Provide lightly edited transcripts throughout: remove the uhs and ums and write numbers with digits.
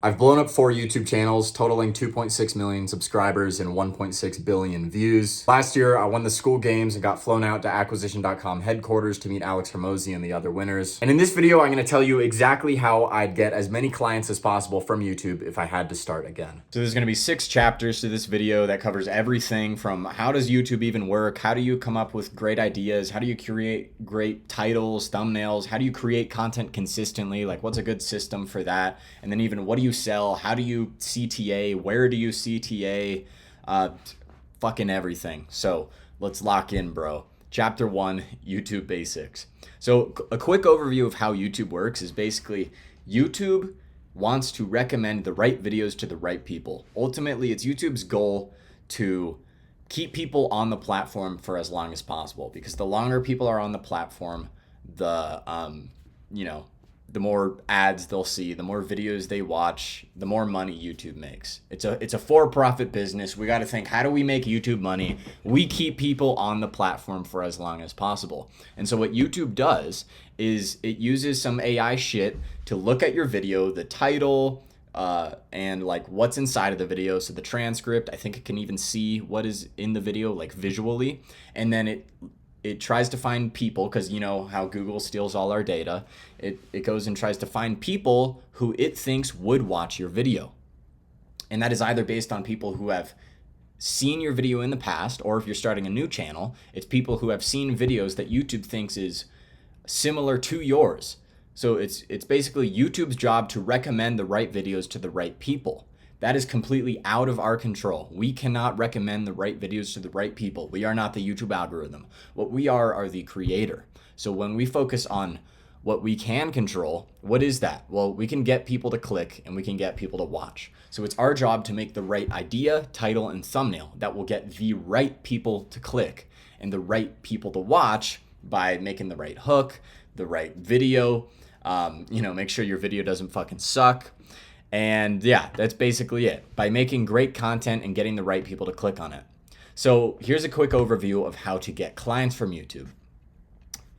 I've blown up 4 YouTube channels, totaling 2.6 million subscribers and 1.6 billion views. Last year, I won the school games and got flown out to acquisition.com headquarters to meet Alex Hormozi and the other winners. And in this video, I'm gonna tell you exactly how I'd get as many clients as possible from YouTube if I had to start again. So there's gonna be 6 chapters to this video that covers everything from how does YouTube even work? How do you come up with great ideas? How do you create great titles, thumbnails? How do you create content consistently? Like, what's a good system for that? And then even what do you sell? How do you CTA? Where do you CTA? Fucking everything. So let's lock in, bro. Chapter 1, YouTube basics. So a quick overview of how YouTube works is basically YouTube wants to recommend the right videos to the right people. Ultimately, it's YouTube's goal to keep people on the platform for as long as possible, because the longer people are on the platform, the the more ads they'll see, the more videos they watch, the more money YouTube makes. It's a for-profit business. We got to think, how do we make YouTube money? We keep people on the platform for as long as possible. And so what YouTube does is it uses some AI shit to look at your video, the title, and like what's inside of the video. So the transcript, I think it can even see what is in the video, like visually. And then it tries to find people, because you know how Google steals all our data. It goes and tries to find people who it thinks would watch your video. And that is either based on people who have seen your video in the past, or if you're starting a new channel, it's people who have seen videos that YouTube thinks is similar to yours. So it's basically YouTube's job to recommend the right videos to the right people. That is completely out of our control. We cannot recommend the right videos to the right people. We are not the YouTube algorithm. What we are the creator. So when we focus on what we can control, what is that? Well, we can get people to click and we can get people to watch. So it's our job to make the right idea, title, and thumbnail that will get the right people to click and the right people to watch by making the right hook, the right video, make sure your video doesn't fucking suck. And yeah, that's basically it. By making great content and getting the right people to click on it. So here's a quick overview of how to get clients from YouTube.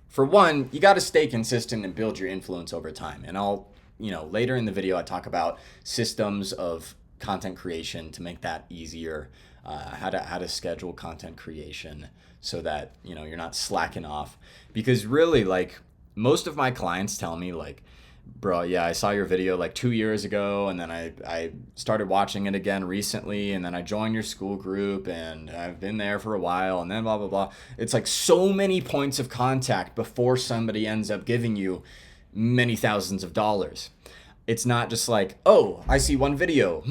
For one, you got to stay consistent and build your influence over time. And I'll, later in the video, I talk about systems of content creation to make that easier, how to schedule content creation so that, you're not slacking off. Because really, like, most of my clients tell me, like, bro, yeah, I saw your video like 2 years ago, and then I started watching it again recently, and then I joined your school group, and I've been there for a while, and then blah, blah, blah. It's like so many points of contact before somebody ends up giving you many thousands of dollars. It's not just like, oh, I see one video.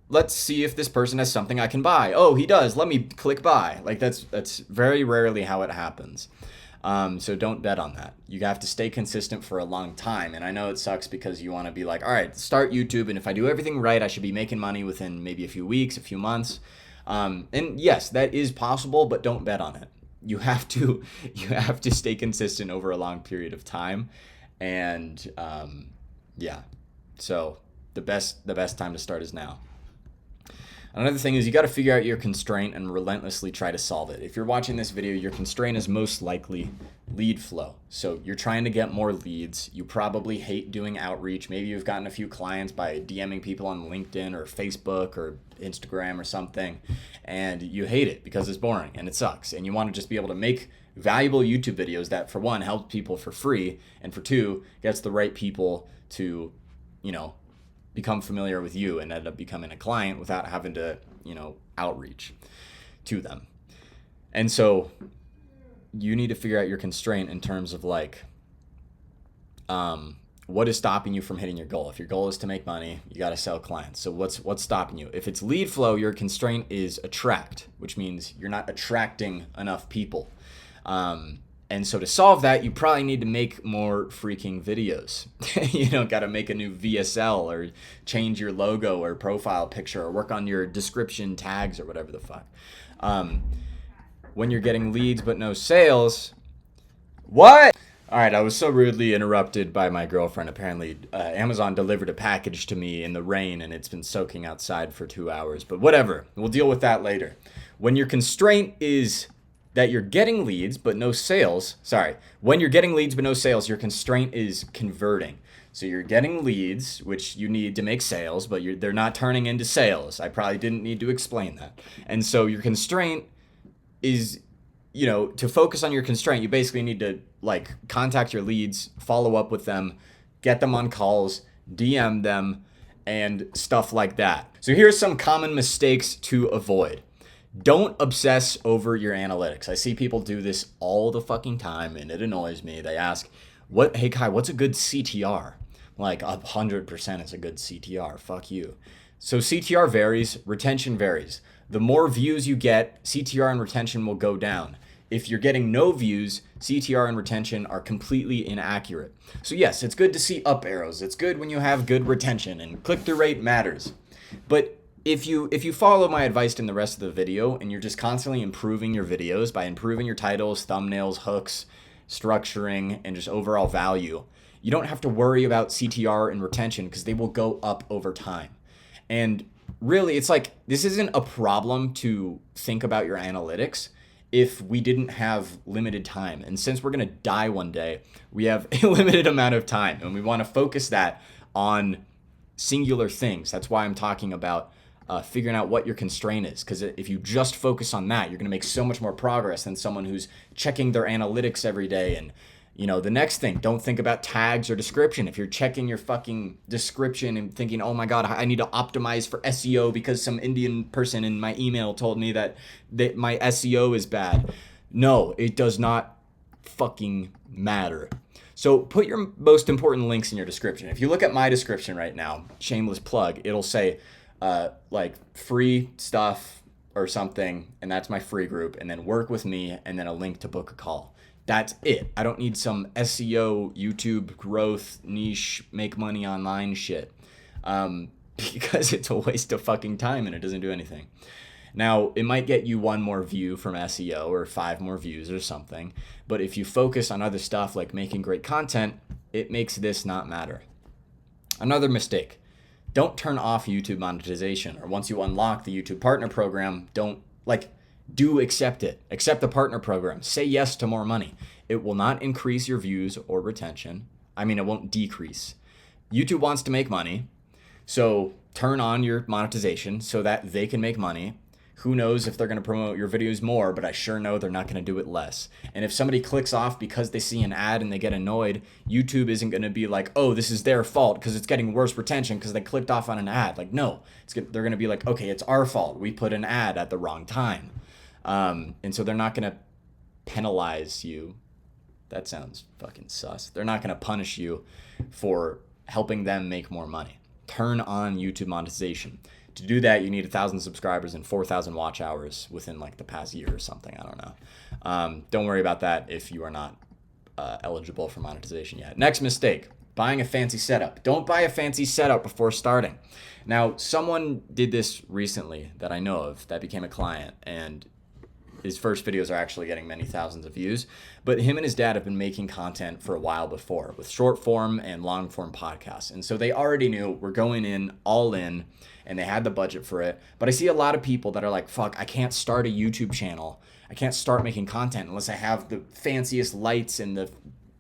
Let's see if this person has something I can buy. Oh, he does. Let me click buy. Like that's very rarely how it happens. So don't bet on that. You have to stay consistent for a long time. And I know it sucks because you want to be like, all right, start YouTube. And if I do everything right, I should be making money within maybe a few weeks, a few months. And yes, that is possible, but don't bet on it. You have to stay consistent over a long period of time. And, so the best time to start is now. Another thing is you got to figure out your constraint and relentlessly try to solve it. If you're watching this video, your constraint is most likely lead flow. So you're trying to get more leads. You probably hate doing outreach. Maybe you've gotten a few clients by DMing people on LinkedIn or Facebook or Instagram or something, and you hate it because it's boring and it sucks. And you want to just be able to make valuable YouTube videos that, for one, help people for free, and for two, gets the right people to, become familiar with you and end up becoming a client without having to, outreach to them. And so you need to figure out your constraint in terms of like, what is stopping you from hitting your goal? If your goal is to make money, you got to sell clients. So what's stopping you? If it's lead flow, your constraint is attract, which means you're not attracting enough people. And so to solve that, you probably need to make more freaking videos. Got to make a new VSL or change your logo or profile picture or work on your description tags or whatever the fuck. When you're getting leads but no sales, what? All right, I was so rudely interrupted by my girlfriend. Apparently, Amazon delivered a package to me in the rain and it's been soaking outside for 2 hours. But whatever, we'll deal with that later. When your constraint is that you're getting leads but no sales, when you're getting leads but no sales, your constraint is converting. So you're getting leads, which you need to make sales, but they're not turning into sales. I probably didn't need to explain that. And so your constraint is, to focus on your constraint, you basically need to like contact your leads, follow up with them, get them on calls, DM them, and stuff like that. So here's some common mistakes to avoid. Don't obsess over your analytics. I see people do this all the fucking time and it annoys me. They ask, hey Kai, what's a good CTR? Like 100% is a good CTR. Fuck you. So CTR varies, retention varies. The more views you get, CTR and retention will go down. If you're getting no views, CTR and retention are completely inaccurate. So yes, it's good to see up arrows. It's good when you have good retention, and click-through rate matters. But if you follow my advice in the rest of the video and you're just constantly improving your videos by improving your titles, thumbnails, hooks, structuring, and just overall value, you don't have to worry about CTR and retention because they will go up over time. And really, it's like, this isn't a problem to think about your analytics if we didn't have limited time. And since we're going to die one day, we have a limited amount of time and we want to focus that on singular things. That's why I'm talking about figuring out what your constraint is. Because if you just focus on that, you're going to make so much more progress than someone who's checking their analytics every day. And the next thing, don't think about tags or description. If you're checking your fucking description and thinking, oh my God, I need to optimize for SEO because some Indian person in my email told me that my SEO is bad. No, it does not fucking matter. So put your most important links in your description. If you look at my description right now, shameless plug, it'll say like free stuff or something, and that's my free group, and then work with me, and then a link to book a call. That's it. I don't need some SEO, YouTube growth, niche, make money online shit. Because it's a waste of fucking time and it doesn't do anything. Now, it might get you 1 more view from SEO or 5 more views or something. But if you focus on other stuff like making great content, it makes this not matter. Another mistake. Don't turn off YouTube monetization. Or once you unlock the YouTube partner program, do accept it. Accept the partner program. Say yes to more money. It will not increase your views or retention. It won't decrease. YouTube wants to make money. So turn on your monetization so that they can make money. Who knows if they're going to promote your videos more, but I sure know they're not going to do it less. And if somebody clicks off because they see an ad and they get annoyed, YouTube isn't going to be like, oh, this is their fault because it's getting worse retention because they clicked off on an ad. Like, no, they're going to be like, okay, it's our fault. We put an ad at the wrong time. And so they're not going to penalize you. That sounds fucking sus. They're not going to punish you for helping them make more money. Turn on YouTube monetization. To do that, you need 1,000 subscribers and 4,000 watch hours within like the past year or something. I don't know. Don't worry about that if you are not eligible for monetization yet. Next mistake, buying a fancy setup. Don't buy a fancy setup before starting. Now, someone did this recently that I know of that became a client, and his first videos are actually getting many thousands of views, but him and his dad have been making content for a while before with short form and long form podcasts. And so they already knew we're going in all in, and they had the budget for it. But I see a lot of people that are like, fuck, I can't start a YouTube channel. I can't start making content unless I have the fanciest lights and the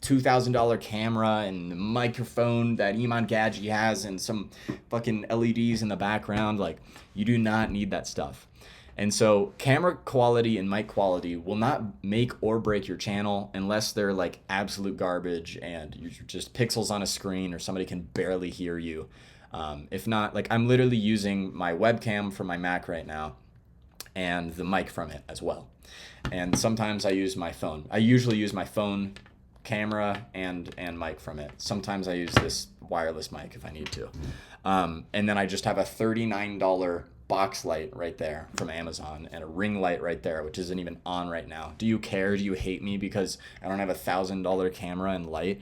$2,000 camera and the microphone that Iman Gadji has and some fucking LEDs in the background. Like, you do not need that stuff. And so camera quality and mic quality will not make or break your channel unless they're like absolute garbage and you're just pixels on a screen or somebody can barely hear you. If not, like I'm literally using my webcam from my Mac right now and the mic from it as well. And sometimes I use my phone. I usually use my phone camera and mic from it. Sometimes I use this wireless mic if I need to. And then I just have a $39 box light right there from Amazon and a ring light right there, which isn't even on right now. Do you care? Do you hate me because I don't have a $1,000 camera and light?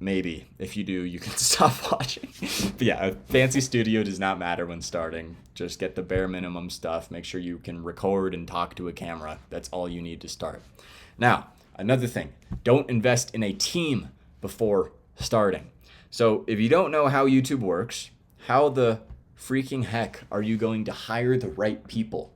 Maybe. If you do, you can stop watching. But yeah, a fancy studio does not matter when starting. Just get the bare minimum stuff. Make sure you can record and talk to a camera. That's all you need to start. Now, another thing, don't invest in a team before starting. So if you don't know how YouTube works, how the freaking heck are you going to hire the right people?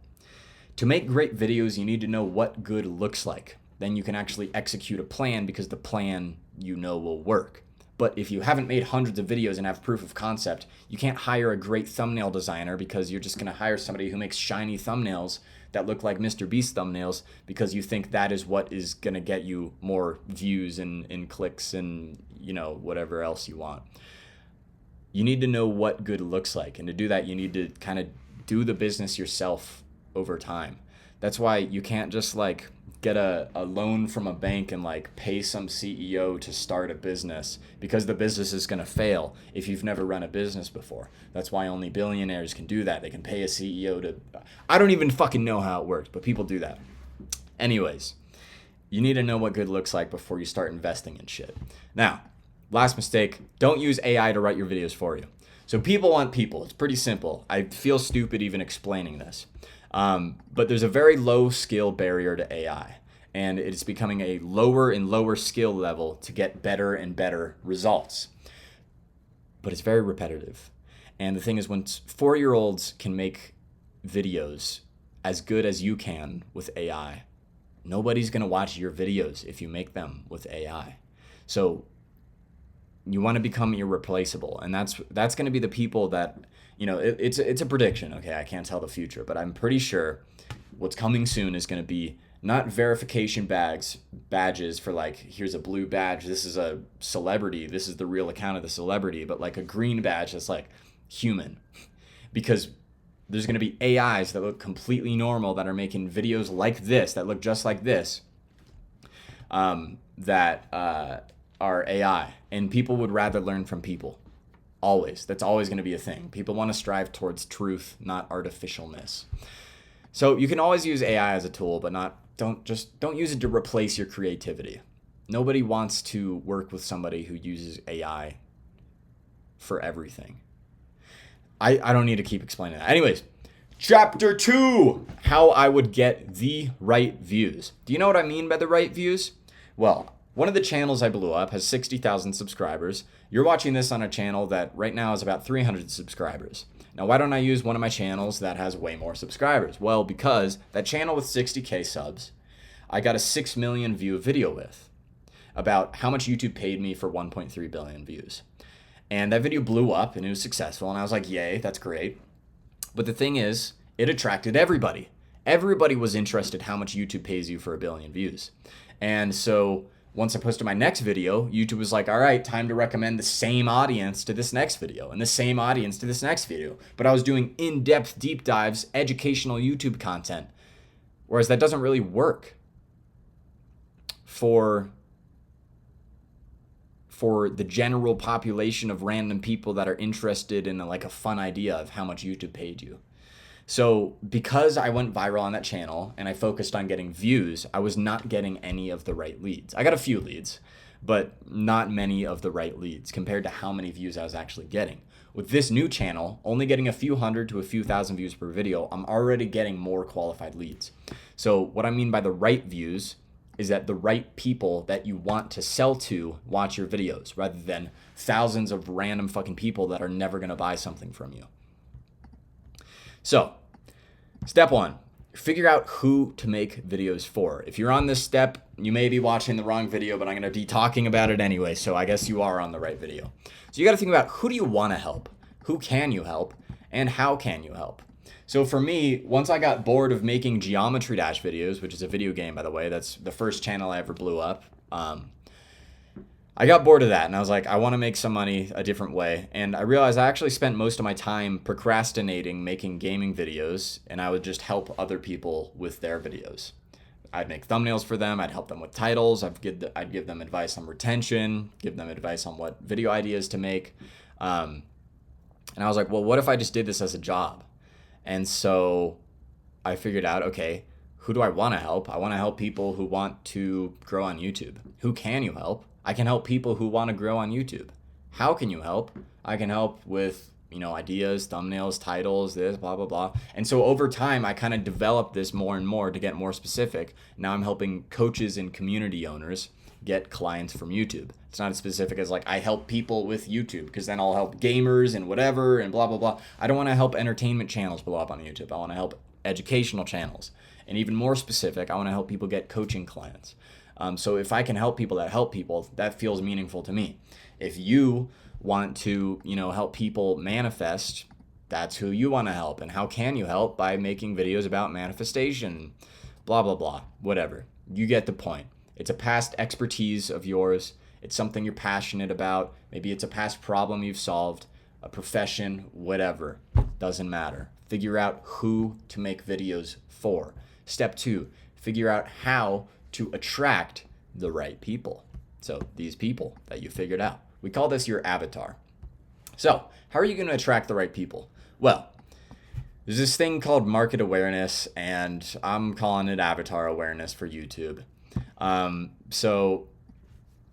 To make great videos, you need to know what good looks like. Then you can actually execute a plan because the plan will work. But if you haven't made hundreds of videos and have proof of concept, you can't hire a great thumbnail designer because you're just going to hire somebody who makes shiny thumbnails that look like Mr. Beast thumbnails because you think that is what is going to get you more views and clicks and, you know, whatever else you want. You need to know what good looks like. And to do that, you need to kind of do the business yourself over time. That's why you can't just like get a loan from a bank and like pay some CEO to start a business, because the business is going to fail if you've never run a business before. That's why only billionaires can do that. They can pay a CEO to, I don't even fucking know how it works, but people do that. Anyways, you need to know what good looks like before you start investing in shit. Now, last mistake, don't use AI to write your videos for you. So people want people. It's pretty simple. I feel stupid even explaining this. But there's a very low skill barrier to AI, and it's becoming a lower and lower skill level to get better and better results. But it's very repetitive. And the thing is, when 4-year-olds can make videos as good as you can with AI, nobody's going to watch your videos if you make them with AI. So you want to become irreplaceable, and that's going to be the people that, you know, it's a prediction. Okay, I can't tell the future, but I'm pretty sure what's coming soon is going to be not verification badges for like, here's a blue badge, this is a celebrity, this is the real account of the celebrity, but like a green badge that's like human, because there's going to be AIs that look completely normal that are making videos like this, that look just like this, that are AI, and people would rather learn from people. Always. That's always going to be a thing. People want to strive towards truth, not artificialness. So you can always use AI as a tool, but don't use it to replace your creativity. Nobody wants to work with somebody who uses AI for everything. I don't need to keep explaining that. Anyways, chapter 2, how I would get the right views. Do you know what I mean by the right views? Well, one of the channels I blew up has 60,000 subscribers. You're watching this on a channel that right now is about 300 subscribers. Now, why don't I use one of my channels that has way more subscribers? Well, because that channel with 60K subs, I got a 6 million view video with, about how much YouTube paid me for 1.3 billion views. And that video blew up and it was successful. And I was like, yay, that's great. But the thing is, it attracted everybody. Everybody was interested how much YouTube pays you for 1 billion views. And so once I posted my next video, YouTube was like, all right, time to recommend the same audience to this next video and the same audience to this next video. But I was doing in-depth deep dives, educational YouTube content, whereas that doesn't really work for the general population of random people that are interested in like a fun idea of how much YouTube paid you. So because I went viral on that channel and I focused on getting views, I was not getting any of the right leads. I got a few leads, but not many of the right leads compared to how many views I was actually getting. With this new channel, only getting a few hundred to a few thousand views per video, I'm already getting more qualified leads. So what I mean by the right views is that the right people that you want to sell to watch your videos, rather than thousands of random fucking people that are never going to buy something from you. So, step 1, figure out who to make videos for. If you're on this step, you may be watching the wrong video, but I'm going to be talking about it anyway, so I guess you are on the right video. So you got to think about, who do you want to help? Who can you help? And how can you help? So for me, once I got bored of making Geometry Dash videos, which is a video game, by the way, that's the first channel I ever blew up, I got bored of that, and I was like, I want to make some money a different way. And I realized I actually spent most of my time procrastinating making gaming videos, and I would just help other people with their videos. I'd make thumbnails for them, I'd help them with titles, I'd give them advice on retention, give them advice on what video ideas to make. And I was like, well, what if I just did this as a job? And so I figured out, okay, who do I want to help? I want to help people who want to grow on YouTube. Who can you help? I can help people who want to grow on YouTube. How can you help? I can help with, ideas, thumbnails, titles, this, blah, blah, blah. And so over time, I kind of developed this more and more to get more specific. Now I'm helping coaches and community owners get clients from YouTube. It's not as specific as like I help people with YouTube, because then I'll help gamers and whatever and blah, blah, blah. I don't want to help entertainment channels blow up on YouTube. I want to help educational channels. And even more specific, I want to help people get coaching clients. So if I can help people that help people, that feels meaningful to me. If you want to, help people manifest, that's who you want to help. And how can you help? By making videos about manifestation, blah, blah, blah, whatever. You get the point. It's a past expertise of yours. It's something you're passionate about. Maybe it's a past problem you've solved, a profession, whatever. Doesn't matter. Figure out who to make videos for. Step 2, figure out how to attract the right people. So these people that you figured out. We call this your avatar. So how are you going to attract the right people? Well, there's this thing called market awareness, and I'm calling it avatar awareness for YouTube. So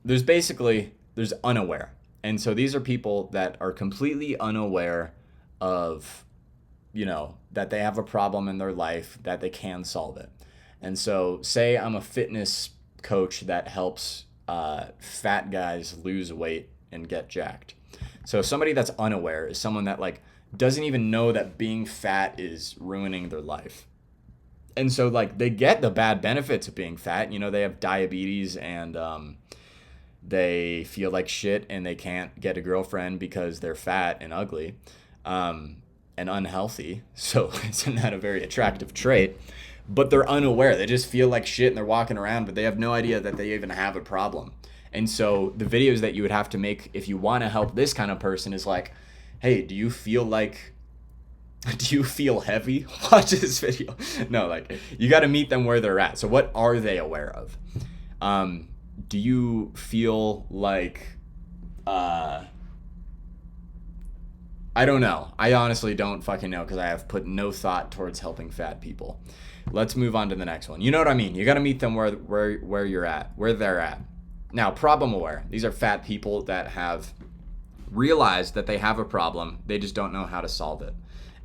there's unaware. And so these are people that are completely unaware of, that they have a problem in their life, that they can solve it. And so say I'm a fitness coach that helps fat guys lose weight and get jacked. So somebody that's unaware is someone that doesn't even know that being fat is ruining their life. And so they get the bad benefits of being fat. They have diabetes and they feel like shit and they can't get a girlfriend because they're fat and ugly and unhealthy. So isn't that a very attractive trait? But they're unaware. They just feel like shit and they're walking around, but they have no idea that they even have a problem. And so the videos that you would have to make if you want to help this kind of person is hey, do you feel heavy? Watch this video. No, you got to meet them where they're at. So what are they aware of? Do you feel I don't know. I honestly don't fucking know because I have put no thought towards helping fat people. Let's move on to the next one. You know what I mean? You got to meet them where you're at, where they're at. Now, problem aware. These are fat people that have realized that they have a problem. They just don't know how to solve it.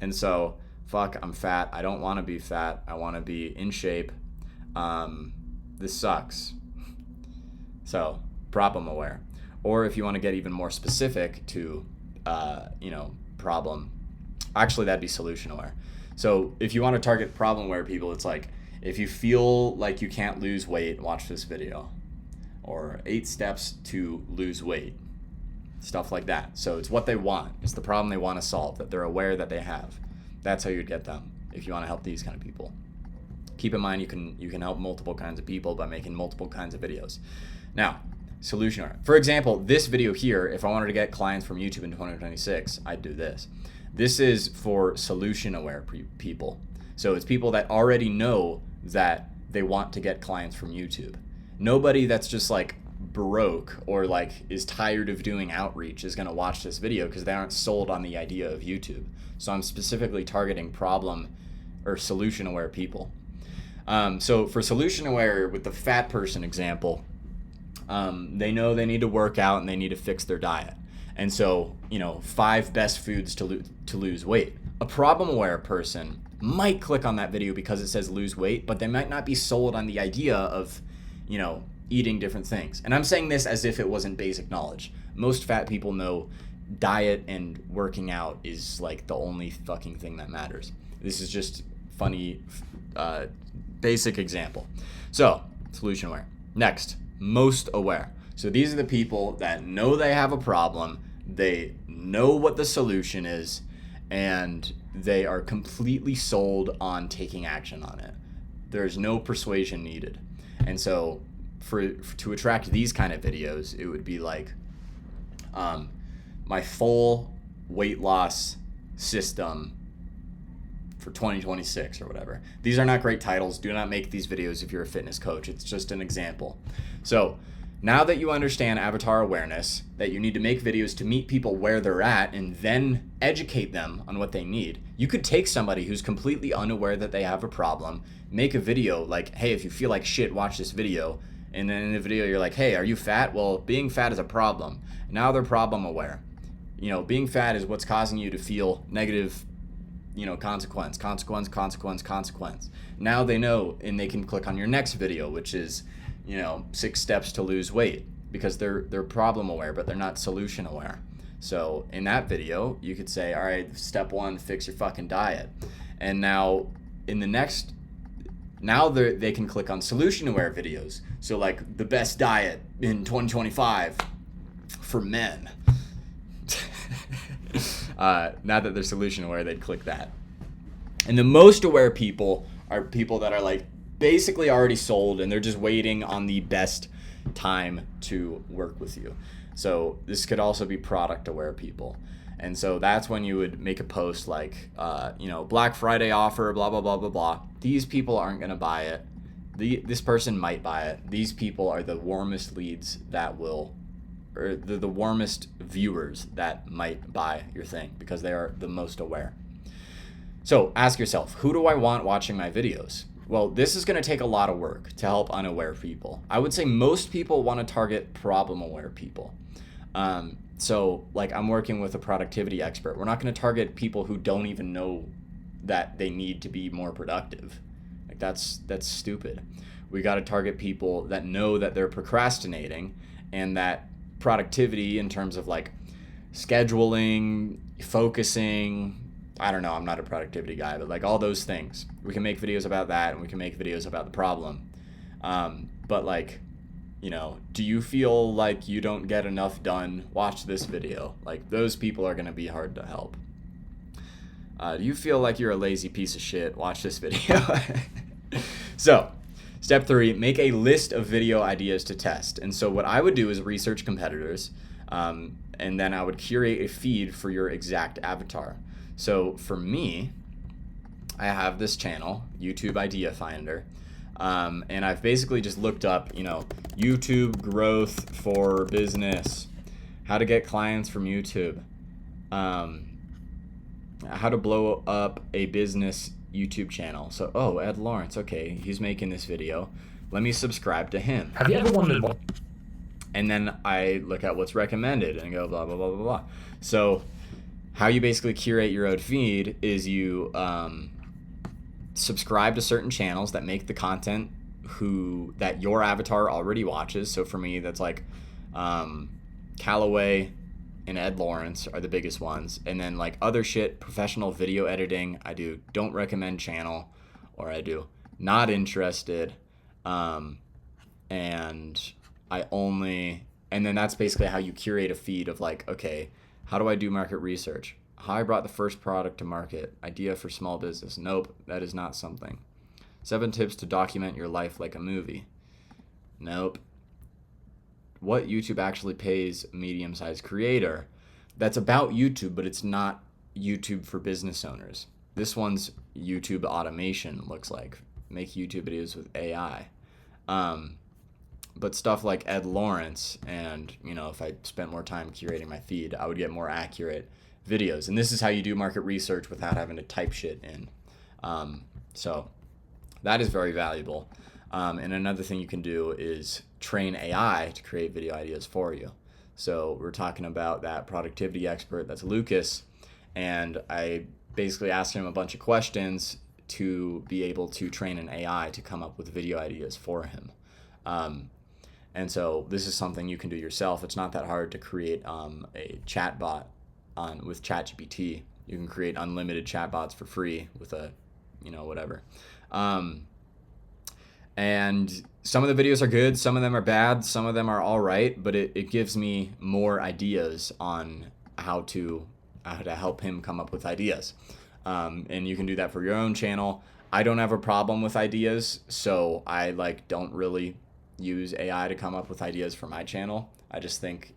And so, I'm fat. I don't want to be fat. I want to be in shape. This sucks. So, problem aware. Or if you want to get even more specific to, problem, actually that'd be solution aware. So if you want to target problem aware people, it's if you feel like you can't lose weight, watch this video. Or 8 steps to lose weight. Stuff like that. So it's what they want. It's the problem they want to solve that they're aware that they have. That's how you'd get them if you want to help these kind of people. Keep in mind you can help multiple kinds of people by making multiple kinds of videos. Now, solution aware. For example, this video here, if I wanted to get clients from YouTube in 2026, I'd do this. This is for solution aware people. So it's people that already know that they want to get clients from YouTube. Nobody that's just broke or is tired of doing outreach is going to watch this video because they aren't sold on the idea of YouTube. So I'm specifically targeting problem or solution aware people. So for solution aware, with the fat person example, they know they need to work out and they need to fix their diet. And so, 5 best foods to lose weight. A problem aware person might click on that video because it says lose weight, but they might not be sold on the idea of, eating different things. And I'm saying this as if it wasn't basic knowledge. Most fat people know diet and working out is the only fucking thing that matters. This is just funny, basic example. So, solution aware. Next, most aware. So these are the people that know they have a problem, they know what the solution is, and they are completely sold on taking action on it. There's no persuasion needed. And so to attract these kind of videos, it would be my full weight loss system for 2026 or whatever. These are not great titles. Do not make these videos if you're a fitness coach. It's just an example. So now that you understand avatar awareness, that you need to make videos to meet people where they're at and then educate them on what they need, you could take somebody who's completely unaware that they have a problem, make a video hey, if you feel like shit, watch this video. And then in the video, you're hey, are you fat? Well, being fat is a problem. Now they're problem aware. Being fat is what's causing you to feel negative, consequence. Now they know, and they can click on your next video, which is, 6 steps to lose weight, because they're problem aware, but they're not solution aware. So in that video, you could say, all right, step 1, fix your fucking diet. And now in the next Now they can click on solution-aware videos. So like the best diet in 2025 for men. Now that they're solution-aware, they'd click that. And the most aware people are people that are like basically already sold and they're just waiting on the best time to work with you. So this could also be product-aware people. And so that's when you would make a post like, Black Friday offer, blah, blah, blah, blah, blah. These people aren't going to buy it. This person might buy it. These people are the warmest leads that will, or the warmest viewers that might buy your thing because they are the most aware. So ask yourself, who do I want watching my videos? Well, this is going to take a lot of work to help unaware people. I would say most people want to target problem-aware people. So like I'm working with a productivity expert. We're not going to target people who don't even know that they need to be more productive. Like that's stupid. We got to target people that know that they're procrastinating and that productivity in terms of like scheduling, focusing, I don't know, I'm not a productivity guy, but like all those things. We can make videos about that and we can make videos about the problem. But like, do you feel like you don't get enough done? Watch this video. Like those people are going to be hard to help. Do you feel like you're a lazy piece of shit? Watch this video. So, step 3, make a list of video ideas to test. And so what I would do is research competitors, and then I would curate a feed for your exact avatar. So for me, I have this channel, YouTube Idea Finder, and I've basically just looked up, YouTube growth for business, how to get clients from YouTube, how to blow up a business YouTube channel. So, Ed Lawrence, okay, he's making this video. Let me subscribe to him. Have you ever wondered what? And then I look at what's recommended and go blah, blah, blah, blah, blah. So how you basically curate your own feed is you subscribe to certain channels that make the content that your avatar already watches. So for me, that's like Callaway and Ed Lawrence are the biggest ones. And then like other shit, professional video editing, I do don't recommend channel, or I do not interested. And then that's basically how you curate a feed of like, okay, how do I do market research? How I brought the first product to market. Idea for small business. Nope, that is not something. 7 tips to document your life like a movie. Nope. What YouTube actually pays a medium-sized creator. That's about YouTube, but it's not YouTube for business owners. This one's YouTube automation, looks like. Make YouTube videos with AI. But stuff like Ed Lawrence and, if I spent more time curating my feed, I would get more accurate videos. And this is how you do market research without having to type shit in. So that is very valuable. And another thing you can do is train AI to create video ideas for you. So we're talking about that productivity expert, that's Lucas. And I basically asked him a bunch of questions to be able to train an AI to come up with video ideas for him. And so this is something you can do yourself. It's not that hard to create a chat bot with ChatGPT. You can create unlimited chatbots for free with whatever. And some of the videos are good, some of them are bad, some of them are all right, but it gives me more ideas on how to help him come up with ideas. And you can do that for your own channel. I don't have a problem with ideas, so I don't really use AI to come up with ideas for my channel. I just think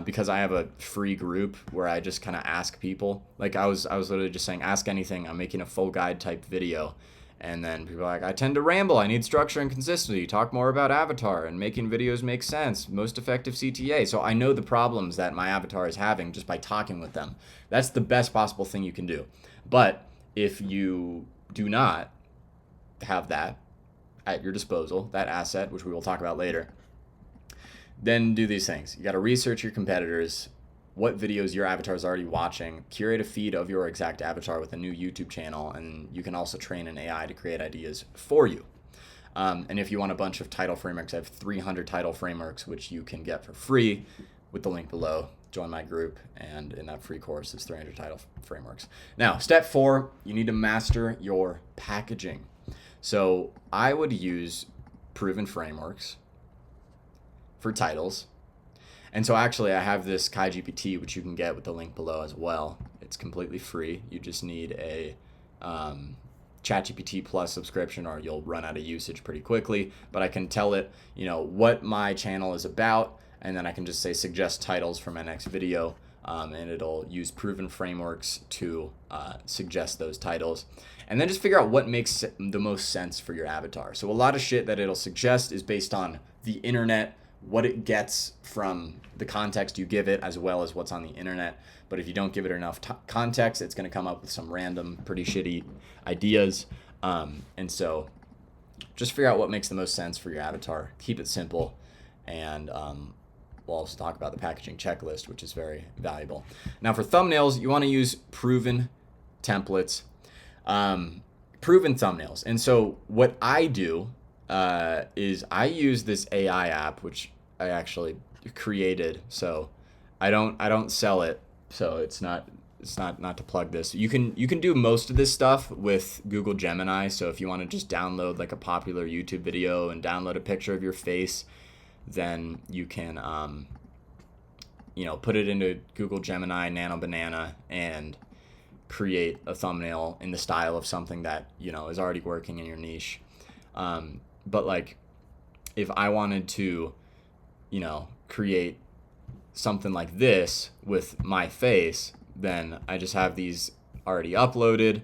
because I have a free group where I just kind of ask people, like I was literally just saying, ask anything. I'm making a full guide type video. And then people are like, I tend to ramble. I need structure and consistency. Talk more about avatar and making videos make sense. Most effective CTA. So I know the problems that my avatar is having just by talking with them. That's the best possible thing you can do. But if you do not have that at your disposal, that asset, which we will talk about later, then do these things. You got to research your competitors, what videos your avatar is already watching, curate a feed of your exact avatar with a new YouTube channel, and you can also train an AI to create ideas for you. And if you want a bunch of title frameworks, I have 300 title frameworks, which you can get for free with the link below. Join my group, and in that free course is 300 title frameworks. Now, step 4, you need to master your packaging. So I would use proven frameworks for titles. And so actually I have this Kai GPT, which you can get with the link below as well. It's completely free. You just need a ChatGPT Plus subscription or you'll run out of usage pretty quickly. But I can tell it, what my channel is about, and then I can just say suggest titles for my next video, and it'll use proven frameworks to suggest those titles. And then just figure out what makes the most sense for your avatar. So a lot of shit that it'll suggest is based on the internet, what it gets from the context you give it, as well as what's on the internet. But if you don't give it enough context, it's going to come up with some random, pretty shitty ideas. And so just figure out what makes the most sense for your avatar. Keep it simple. And we'll also talk about the packaging checklist, which is very valuable. Now for thumbnails, you want to use proven templates, proven thumbnails. And so what I do is I use this AI app, which I actually created. So I don't sell it. So it's not to plug this. You can do most of this stuff with Google Gemini. So if you want to just download like a popular YouTube video and download a picture of your face, then you can put it into Google Gemini, Nano Banana, and create a thumbnail in the style of something that is already working in your niche. But like if I wanted to create something like this with my face, then I just have these already uploaded,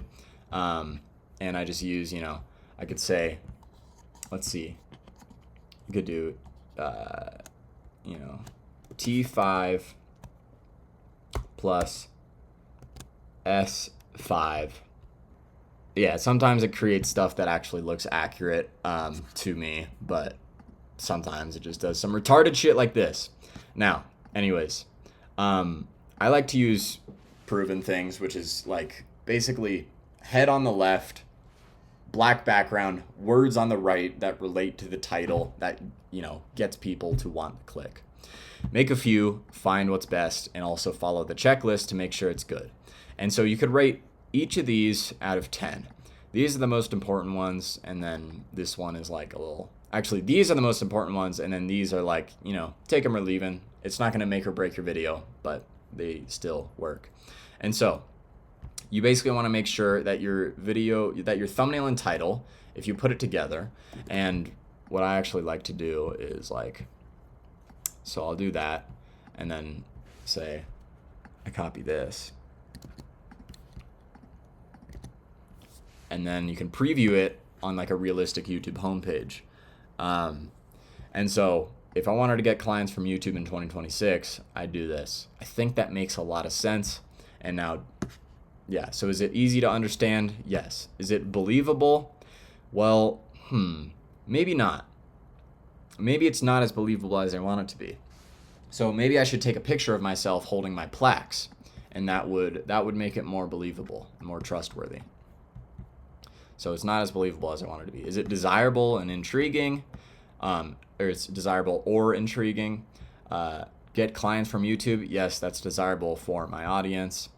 and I just use I could say, let's see, you could do T5 plus S5. Yeah, sometimes it creates stuff that actually looks accurate to me, but sometimes it just does some retarded shit like this. Now, anyways, I like to use proven things, which is like basically head on the left, black background, words on the right that relate to the title that gets people to want to click. Make a few, find what's best, and also follow the checklist to make sure it's good. And so you could rate each of these out of 10. These are the most important ones, and then this one is like a little... Actually, these are the most important ones, and then these are like, take them or leave them. It's not going to make or break your video, but they still work. And so you basically want to make sure that your thumbnail and title, if you put it together, and what I actually like to do is like, so I'll do that, and then say, I copy this. And then you can preview it on like a realistic YouTube homepage. And so if I wanted to get clients from YouTube in 2026, I'd do this. I think that makes a lot of sense. And now, yeah, so is it easy to understand? Yes. Is it believable? Well, maybe not. Maybe it's not as believable as I want it to be. So maybe I should take a picture of myself holding my plaques, and that would make it more believable, more trustworthy. So it's not as believable as I want it to be. Is it desirable and intriguing? Or it's desirable or intriguing? Get clients from YouTube? Yes, that's desirable for my audience.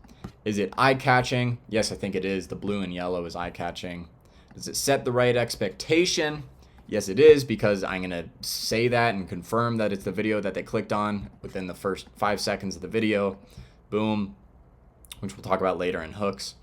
Is it eye-catching? Yes, I think it is. The blue and yellow is eye-catching. Does it set the right expectation? Yes, it is, because I'm going to say that and confirm that it's the video that they clicked on within the first 5 seconds of the video. Boom, which we'll talk about later in hooks.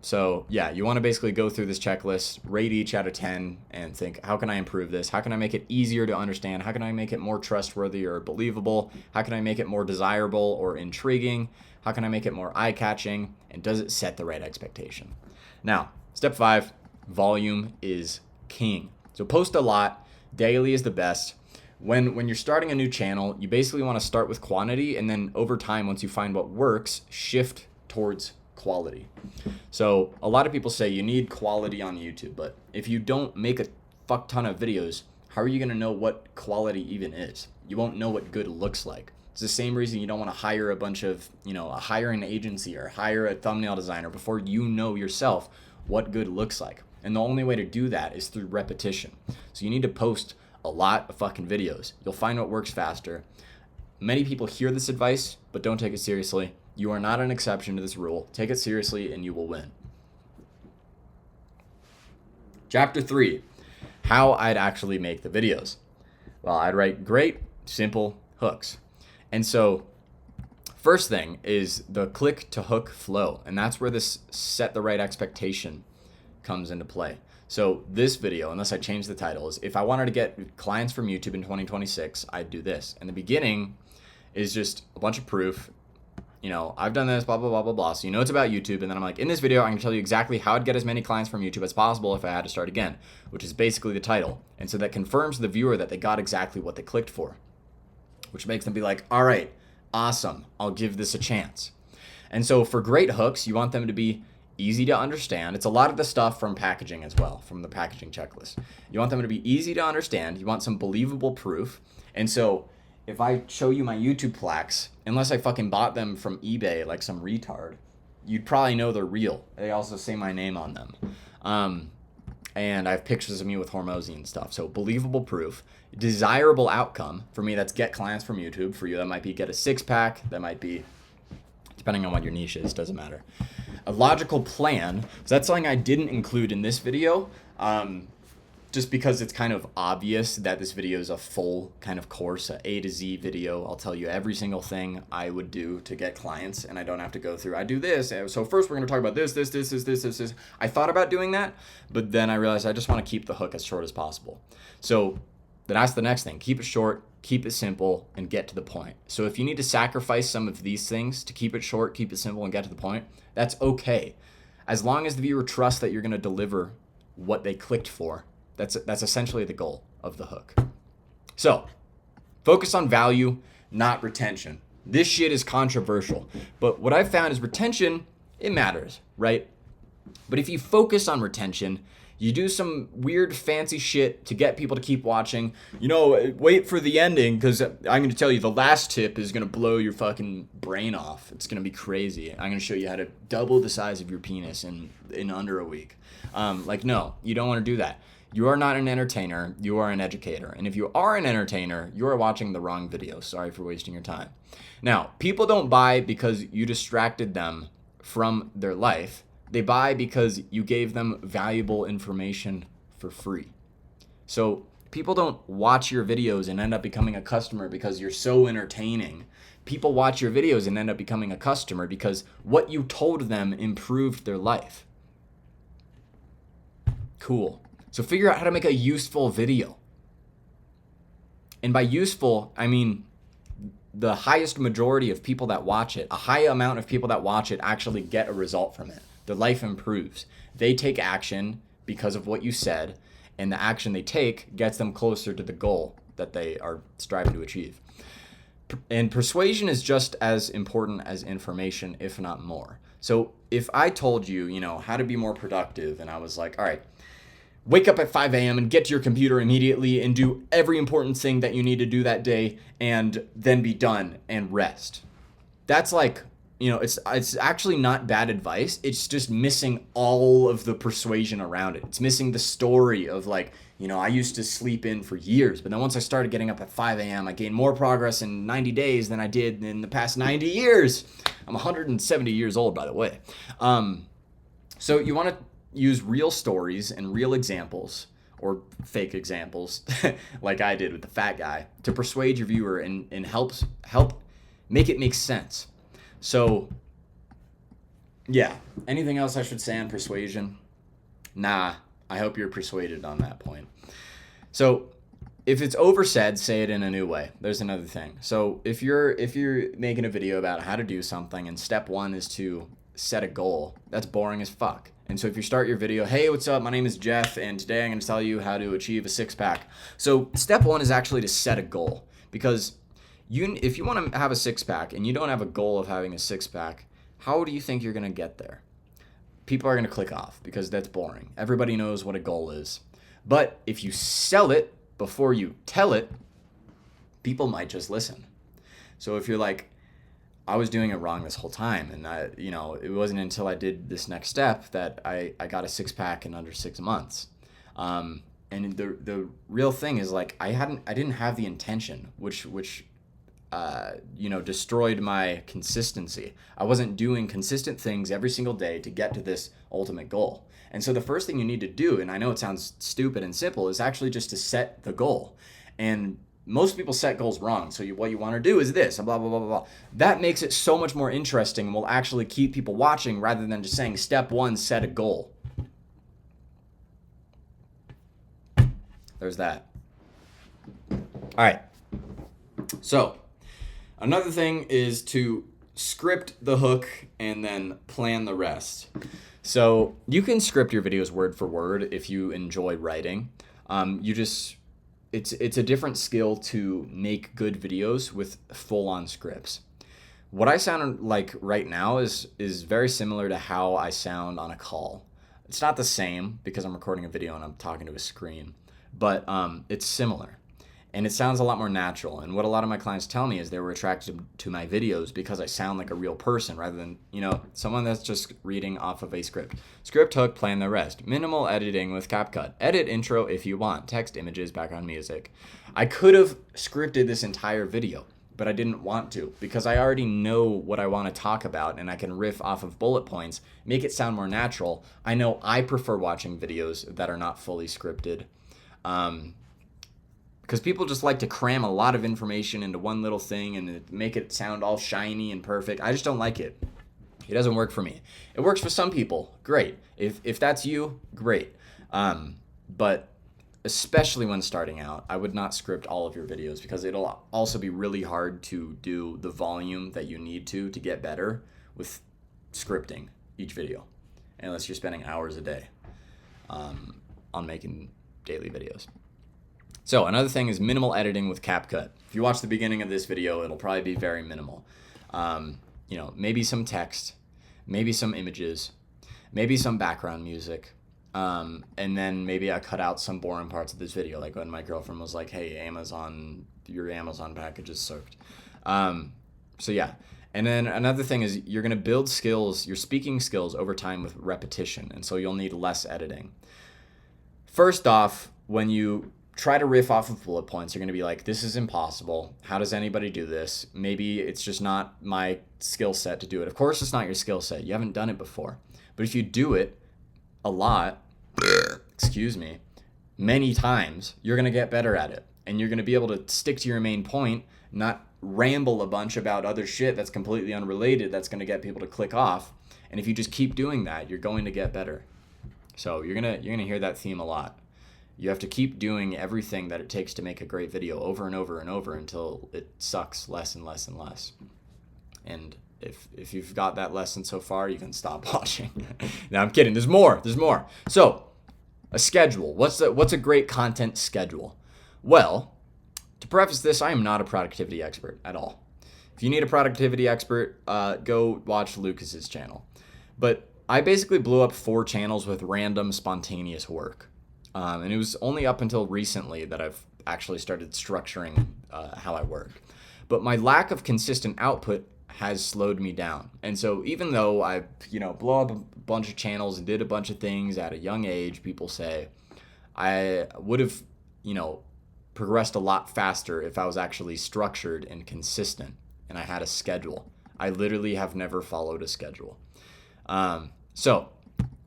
So yeah, you want to basically go through this checklist, rate each out of 10, and think, how can I improve this? How can I make it easier to understand? How can I make it more trustworthy or believable? How can I make it more desirable or intriguing? How can I make it more eye-catching? And does it set the right expectation? Now, step 5, volume is king. So post a lot. Daily is the best. When you're starting a new channel, you basically want to start with quantity, and then over time, once you find what works, shift towards quality. So a lot of people say you need quality on YouTube, but if you don't make a fuck ton of videos, how are you going to know what quality even is? You won't know what good looks like. It's the same reason you don't want to hire a bunch of, hire an agency or hire a thumbnail designer before you know yourself what good looks like. And the only way to do that is through repetition. So you need to post a lot of fucking videos. You'll find what works faster. Many people hear this advice, but don't take it seriously. You are not an exception to this rule. Take it seriously and you will win. Chapter 3, how I'd actually make the videos. Well, I'd write great, simple hooks. And so first thing is the click to hook flow. And that's where this set the right expectation comes into play. So this video, unless I change the title, is if I wanted to get clients from YouTube in 2026, I'd do this. And the beginning is just a bunch of proof. You know, I've done this, blah, blah, blah, blah, blah. So you know it's about YouTube. And then I'm like, in this video, I'm going to tell you exactly how I'd get as many clients from YouTube as possible if I had to start again, which is basically the title. And so that confirms to the viewer that they got exactly what they clicked for, which makes them be like, all right, awesome, I'll give this a chance. And so for great hooks, you want them to be easy to understand. It's a lot of the stuff from packaging as well, from the packaging checklist. You want them to be easy to understand. You want some believable proof. And so if I show you my YouTube plaques, unless I fucking bought them from eBay like some retard, you'd probably know they're real. They also say my name on them. And I have pictures of me with Hormozy and stuff. So believable proof, desirable outcome. For me, that's get clients from YouTube. For you, that might be get a 6-pack. That might be, depending on what your niche is, doesn't matter. A logical plan. So that's something I didn't include in this video. Just because it's kind of obvious that this video is a full kind of course, a A to Z video. I'll tell you every single thing I would do to get clients, and I don't have to go through, I do this. So first we're going to talk about this. I thought about doing that, but then I realized I just want to keep the hook as short as possible. So that's the next thing. Keep it short, keep it simple, and get to the point. So if you need to sacrifice some of these things to keep it short, keep it simple, and get to the point, that's okay. As long as the viewer trusts that you're going to deliver what they clicked for. That's essentially the goal of the hook. So focus on value, not retention. This shit is controversial, but what I've found is retention, it matters, right? But if you focus on retention, you do some weird fancy shit to get people to keep watching. You know, wait for the ending, because I'm going to tell you the last tip is going to blow your fucking brain off. It's going to be crazy. I'm going to show you how to double the size of your penis in under a week. No, you don't want to do that. You are not an entertainer, you are an educator. And if you are an entertainer, you are watching the wrong video. Sorry for wasting your time. Now, people don't buy because you distracted them from their life. They buy because you gave them valuable information for free. So people don't watch your videos and end up becoming a customer because you're so entertaining. People watch your videos and end up becoming a customer because what you told them improved their life. Cool. So figure out how to make a useful video. And by useful, I mean the highest majority of people that watch it, a high amount of people that watch it actually get a result from it. Their life improves. They take action because of what you said, and the action they take gets them closer to the goal that they are striving to achieve. And persuasion is just as important as information, if not more. So if I told you, how to be more productive, and I was like, all right, wake up at 5 a.m. and get to your computer immediately and do every important thing that you need to do that day and then be done and rest. That's like, it's actually not bad advice. It's just missing all of the persuasion around it. It's missing the story of I used to sleep in for years, but then once I started getting up at 5 a.m., I gained more progress in 90 days than I did in the past 90 years. I'm 170 years old, by the way. So you want to use real stories and real examples or fake examples like I did with the fat guy to persuade your viewer and help make it make sense. So yeah, anything else I should say on persuasion? Nah, I hope you're persuaded on that point. So if it's oversaid, say it in a new way. There's another thing. So if you're making a video about how to do something and step 1 is to set a goal, that's boring as fuck. And so if you start your video, hey, what's up? My name is Jeff, and today I'm going to tell you how to achieve a 6-pack. So step 1 is actually to set a goal, because if you want to have a 6-pack and you don't have a goal of having a 6-pack, how do you think you're going to get there? People are going to click off because that's boring. Everybody knows what a goal is. But if you sell it before you tell it, people might just listen. So if you're like, I was doing it wrong this whole time, and it wasn't until I did this next step that I got a 6-pack in under 6 months. And the real thing is I didn't have the intention, which destroyed my consistency. I wasn't doing consistent things every single day to get to this ultimate goal. And so the first thing you need to do, and I know it sounds stupid and simple, is actually just to set the goal. And most people set goals wrong. So what you want to do is this, blah, blah, blah, blah, blah. That makes it so much more interesting and will actually keep people watching rather than just saying, step one, set a goal. There's that. All right. So another thing is to script the hook and then plan the rest. So you can script your videos word for word if you enjoy writing. It's a different skill to make good videos with full-on scripts. What I sound like right now is very similar to how I sound on a call. It's not the same because I'm recording a video and I'm talking to a screen, but it's similar. And it sounds a lot more natural. And what a lot of my clients tell me is they were attracted to my videos because I sound like a real person rather than, someone that's just reading off of a script. Script, hook, plan the rest. Minimal editing with CapCut. Edit intro if you want. Text, images, background music. I could have scripted this entire video, but I didn't want to because I already know what I want to talk about and I can riff off of bullet points, make it sound more natural. I know I prefer watching videos that are not fully scripted. Because people just like to cram a lot of information into one little thing and make it sound all shiny and perfect. I just don't like it. It doesn't work for me. It works for some people. Great. If that's you, great. But especially when starting out, I would not script all of your videos because it'll also be really hard to do the volume that you need to get better with scripting each video, unless you're spending hours a day on making daily videos. So another thing is minimal editing with CapCut. If you watch the beginning of this video, it'll probably be very minimal. Maybe some text, maybe some images, maybe some background music, and then maybe I cut out some boring parts of this video, like when my girlfriend was like, hey, your Amazon package is soaked. So yeah. And then another thing is you're going to build skills, your speaking skills over time with repetition, and so you'll need less editing. First off, when you try to riff off of bullet points, you're going to be like, this is impossible. How does anybody do this? Maybe it's just not my skill set to do it. Of course, it's not your skill set. You haven't done it before. But if you do it a lot, many times, you're going to get better at it. And you're going to be able to stick to your main point, not ramble a bunch about other shit that's completely unrelated that's going to get people to click off. And if you just keep doing that, you're going to get better. So you're going to hear that theme a lot. You have to keep doing everything that it takes to make a great video over and over and over until it sucks less and less and less. And if you've got that lesson so far, you can stop watching. No, I'm kidding. There's more. So, a schedule. What's a great content schedule? Well, to preface this, I am not a productivity expert at all. If you need a productivity expert, go watch Lucas's channel. But I basically blew up 4 channels with random spontaneous work. And it was only up until recently that I've actually started structuring how I work. But my lack of consistent output has slowed me down. And so even though I, blow up a bunch of channels and did a bunch of things at a young age, people say, I would have, progressed a lot faster if I was actually structured and consistent and I had a schedule. I literally have never followed a schedule. So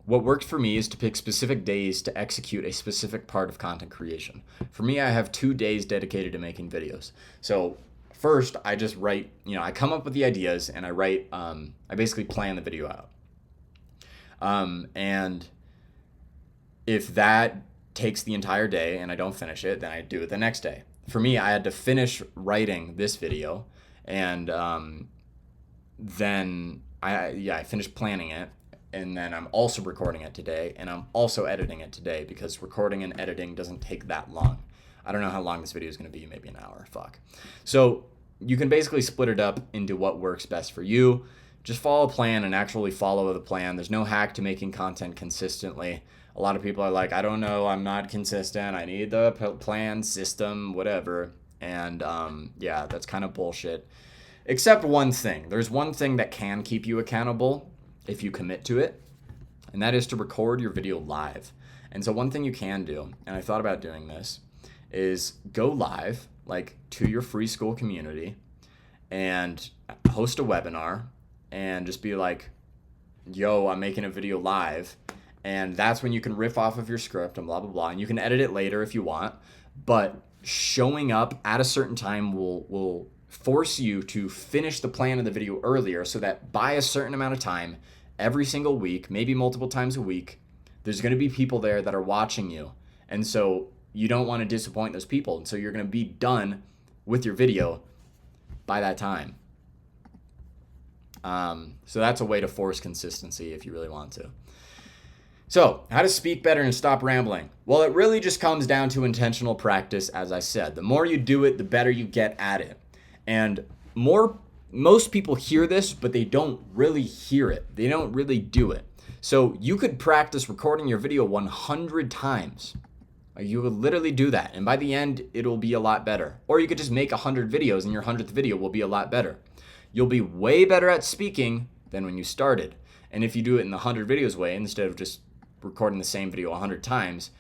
what worked for me is to pick specific days to execute a specific part of content creation. For me, I have 2 days dedicated to making videos. So first, I just write, I come up with the ideas and I write, I basically plan the video out. And if that takes the entire day and I don't finish it, then I do it the next day. For me, I had to finish writing this video and then I finished planning it. And then I'm also recording it today, and I'm also editing it today because recording and editing doesn't take that long. I don't know how long this video is going to be, maybe an hour, fuck. So you can basically split it up into what works best for you. Just follow a plan and actually follow the plan. There's no hack to making content consistently. A lot of people are like, I don't know, I'm not consistent. I need the plan, system, whatever. And that's kind of bullshit. Except one thing. There's one thing that can keep you accountable if you commit to it, and that is to record your video live. And so one thing you can do, and I thought about doing this, is go live, like to your free school community, and host a webinar and just be like, yo, I'm making a video live. And that's when you can riff off of your script and blah, blah, blah. And you can edit it later if you want. But showing up at a certain time will force you to finish the plan of the video earlier, so that by a certain amount of time, every single week, maybe multiple times a week, there's going to be people there that are watching you. And so you don't want to disappoint those people. And so you're going to be done with your video by that time. So that's a way to force consistency if you really want to. So, how to speak better and stop rambling? Well, it really just comes down to intentional practice, as I said. The more you do it, the better you get at it. And most people hear this, but they don't really hear it. They don't really do it. So, you could practice recording your video 100 times. You would literally do that, and by the end, it'll be a lot better. Or you could just make 100 videos, and your 100th video will be a lot better. You'll be way better at speaking than when you started. And if you do it in the 100 videos way, instead of just recording the same video 100 times,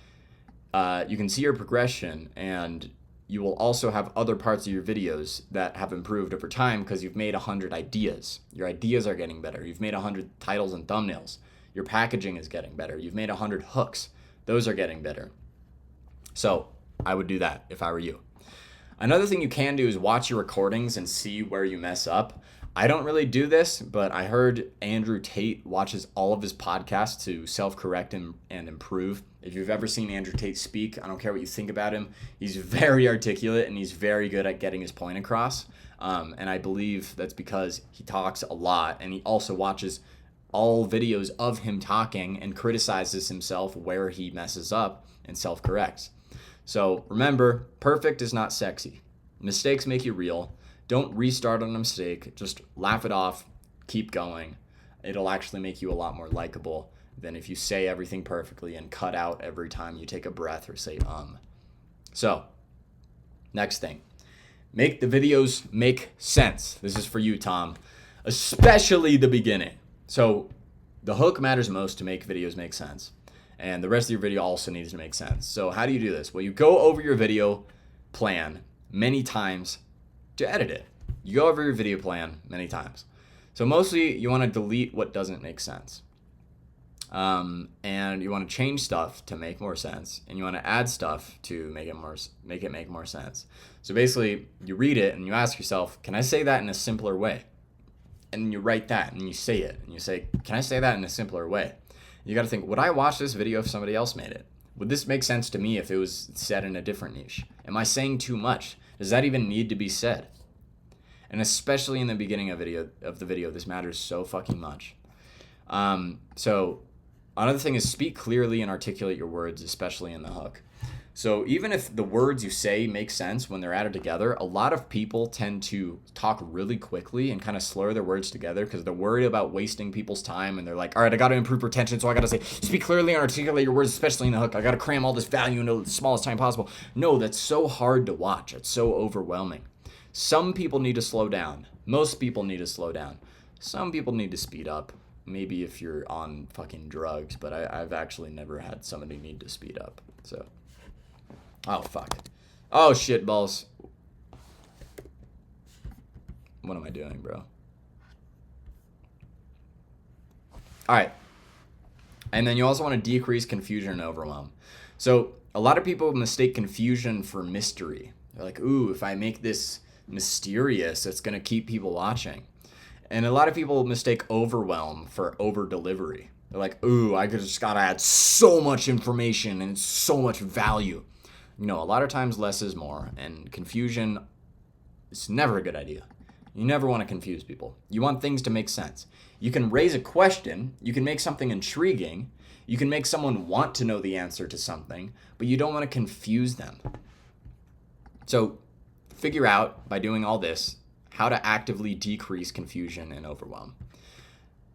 you can see your progression, and you will also have other parts of your videos that have improved over time because you've made 100 ideas. Your ideas are getting better. You've made 100 titles and thumbnails. Your packaging is getting better. You've made 100 hooks. Those are getting better. So I would do that if I were you. Another thing you can do is watch your recordings and see where you mess up. I don't really do this, but I heard Andrew Tate watches all of his podcasts to self-correct and improve. If you've ever seen Andrew Tate speak, I don't care what you think about him, he's very articulate and he's very good at getting his point across. And I believe that's because he talks a lot, and he also watches all videos of him talking and criticizes himself where he messes up and self-corrects. So remember, perfect is not sexy. Mistakes make you real. Don't restart on a mistake. Just laugh it off. Keep going. It'll actually make you a lot more likable than if you say everything perfectly and cut out every time you take a breath or say So, next thing. Make the videos make sense. This is for you, Tom. Especially the beginning. So, the hook matters most to make videos make sense. And the rest of your video also needs to make sense. So, how do you do this? Well, you go over your video plan many times to edit it. You go over your video plan many times. So mostly you want to delete what doesn't make sense. And you want to change stuff to make more sense. And you want to add stuff to make it make more sense. So basically you read it and you ask yourself, can I say that in a simpler way? And then you write that and you say it. And you say, can I say that in a simpler way? You got to think, would I watch this video if somebody else made it? Would this make sense to me if it was said in a different niche? Am I saying too much? Does that even need to be said? And especially in the beginning of the video, this matters so fucking much. So another thing is speak clearly and articulate your words, especially in the hook. So even if the words you say make sense when they're added together, a lot of people tend to talk really quickly and kind of slur their words together because they're worried about wasting people's time, and they're like, all right, I got to improve retention, so I got to say, speak clearly and articulate your words, especially in the hook. I got to cram all this value into the smallest time possible. No, that's so hard to watch. It's so overwhelming. Some people need to slow down. Most people need to slow down. Some people need to speed up. Maybe if you're on fucking drugs, but I've actually never had somebody need to speed up, so... Oh, fuck. Oh, shit balls. What am I doing, bro? All right. And then you also want to decrease confusion and overwhelm. So a lot of people mistake confusion for mystery. They're like, ooh, if I make this mysterious, it's going to keep people watching. And a lot of people mistake overwhelm for over-delivery. They're like, ooh, I just got to add so much information and so much value. A lot of times less is more, and confusion is never a good idea. You never want to confuse people. You want things to make sense. You can raise a question, you can make something intriguing, you can make someone want to know the answer to something, but you don't want to confuse them. So figure out, by doing all this, how to actively decrease confusion and overwhelm.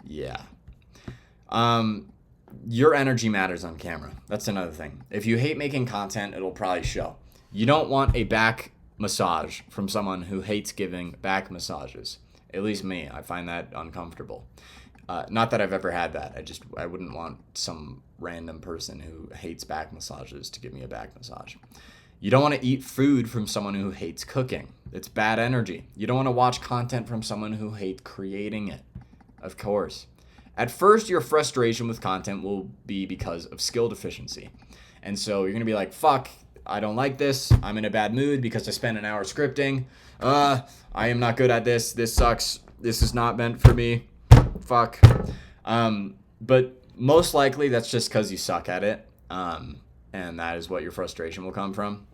Yeah. Your energy matters on camera. That's another thing. If you hate making content, it'll probably show. You don't want a back massage from someone who hates giving back massages. At least me. I find that uncomfortable. Not that I've ever had that. I wouldn't want some random person who hates back massages to give me a back massage. You don't want to eat food from someone who hates cooking. It's bad energy. You don't want to watch content from someone who hates creating it. Of course. At first, your frustration with content will be because of skill deficiency. And so you're going to be like, fuck, I don't like this. I'm in a bad mood because I spent an hour scripting. I am not good at this. This sucks. This is not meant for me. Fuck. But most likely that's just because you suck at it. And that is what your frustration will come from.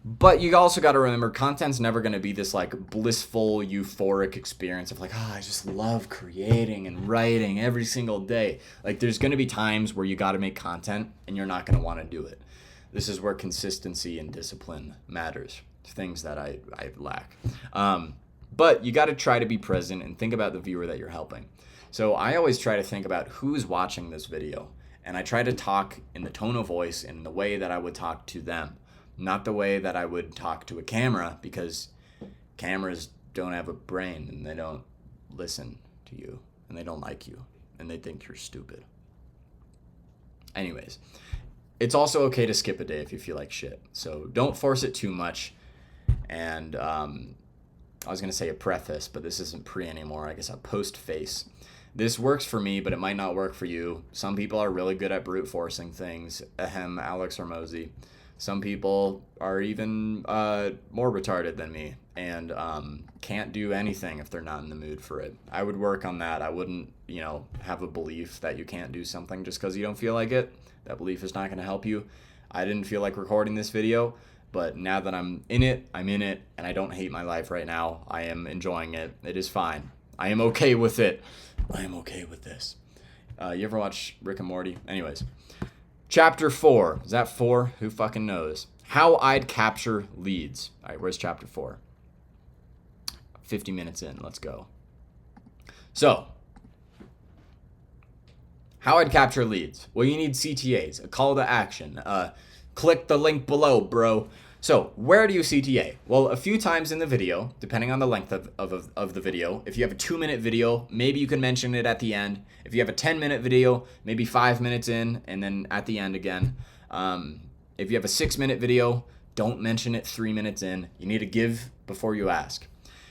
But you also got to remember, content's never going to be this like blissful, euphoric experience of like, I just love creating and writing every single day. Like, there's going to be times where you got to make content and you're not going to want to do it. This is where consistency and discipline matters. Things that I lack. But you got to try to be present and think about the viewer that you're helping. So I always try to think about who's watching this video. And I try to talk in the tone of voice in the way that I would talk to them. Not the way that I would talk to a camera, because cameras don't have a brain and they don't listen to you and they don't like you and they think you're stupid. Anyways, it's also okay to skip a day if you feel like shit. So don't force it too much. And I was going to say a preface, but this isn't pre anymore. I guess a post face. This works for me, but it might not work for you. Some people are really good at brute forcing things. Ahem, Alex Hormozy. Some people are even more retarded than me and can't do anything if they're not in the mood for it. I would work on that. I wouldn't, have a belief that you can't do something just because you don't feel like it. That belief is not going to help you. I didn't feel like recording this video, but now that I'm in it, and I don't hate my life right now. I am enjoying it. It is fine. I am okay with it. I am okay with this. You ever watch Rick and Morty? Anyways. Chapter 4. Is that 4? Who fucking knows? How I'd capture leads. All right, where's chapter 4? 50 minutes in. Let's go. So, how I'd capture leads. Well, you need CTAs, a call to action. Click the link below, bro. So, where do you CTA? Well, a few times in the video, depending on the length of the video. If you have a 2-minute video, maybe you can mention it at the end. If you have a 10-minute video, maybe 5 minutes in, and then at the end again. If you have a 6-minute video, don't mention it 3 minutes in. You need to give before you ask.